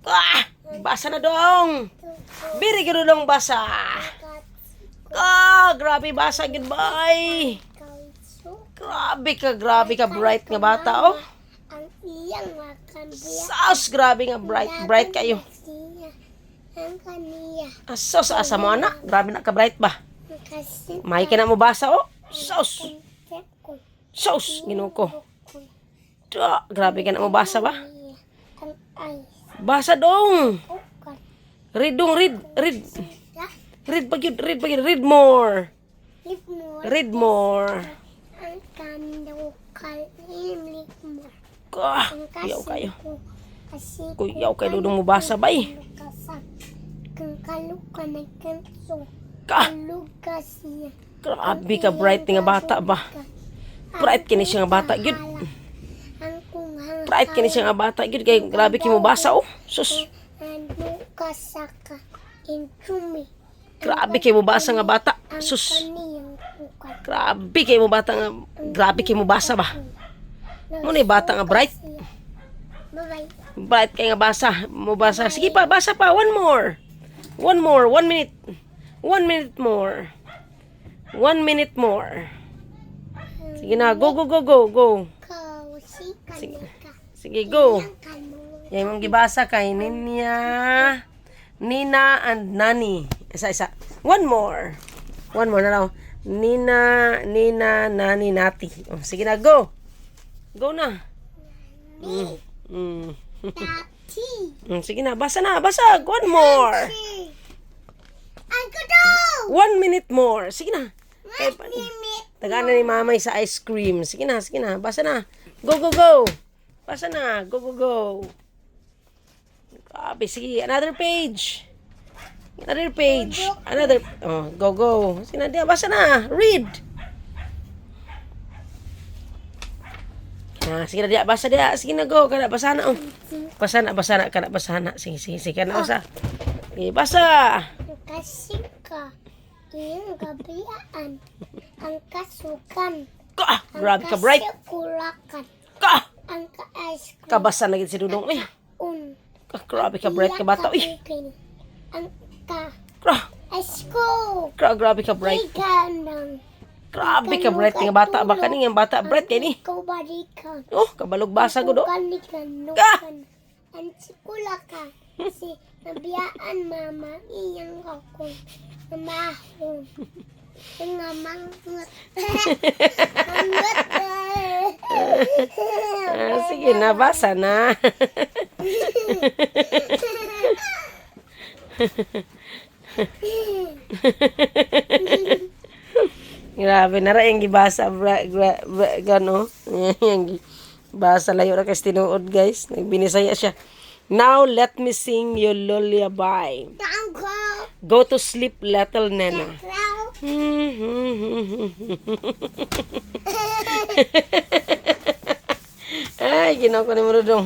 Ah! Basa na dong. Biri gino dong basa. Ah, grabe basa gid bay. Grabe ka bright nga bata oh. Ang iyang makan biya. Sus, grabe nga bright kayo. Ang kaniya. Sus, asa mo anak? Grabe na ka bright ba? Kasi May ka na mo basa oh. Sus. ko. Sus, Ginoo ko. Grabe ka na mo basa ba? Ang ay. Basa dong. Ukan. Read dong, read. Ya. Read pagid, read more. Lip mo. Read more. Ang kandukal. Lip mo. Ah, Ang kuyaw kayo. Kasi Kuyaw kayo dudong mo basa bay. Kang kaluka na kanso. Ka, Kalukas niya. grabe ka bright nga bata ba? Bright kini siya nga bata gid. Ang kunghang Bright kini siya nga bata gid kay grabe kay mo basa oh. Sus, Ano kasaka inchumi. grabe kay mo basa nga bata. Ang Sus, kaniyang kukan. grabe kay mo bata nga grabe kay mo basa ba? Mo ni bata nga bright. Bye-bye. Bright kay nga basa. Mo basa. Sige pa, basa pa. One more. 1 minute. 1 minute more. 1 minute more. Sige na, go. Kau si kanika. Sige, go. Ang kanu. Yan mong gibasa kay Nina and Nani. Isa. One more na lang. Nina, Nani, Nati. Oh, sige na, go. Go na. Tati. Sige na, basa na, basag. One more. Ang kudo. 1 minute more. Sige na. Mimit. Tagana ni mamay sa ice cream. Sige na. Basa na. Go. Basa na. Go. Grabe, sige. Another page. Oh, go. Sige na, diya. Basa na. Read. Sige na, diya. Basa diya. Sige na, go. Kana, basa na. Oh. Basa na. Kana, basa na. Sige. Kana, basa. Sige, basa. Kasi ka. Iyong gabriaan. Ang kasukan. Ka! Grabe ka, bright. Ang kasukulakan. Ka! Ang ka-ice cream. Kabasa na gid si Dudong. Eh. Grabe ka, bright ka bata. Eh. Ang ka. Gra- Esko. Grabe ka, bright. Ikanang. Grabe ka, bright nga bata. Baka ni nga bata, bright kay ni. Ikaw balikan. Oh, kabalog basa ko do. Balikan. Ka! Ang sikula ka. Si nabiyaan mama. Iyang ako. Namahon. Nga mangot. Sige na, basa na. Grabe na ra yung gibasa gano. Yung basa layo ra kasi tinuod guys. Nagbinisaya siya. Now let me sing you lullaby. Tangko. Go to sleep little nena. Raw. Ay, ginawa ko ni Marudong.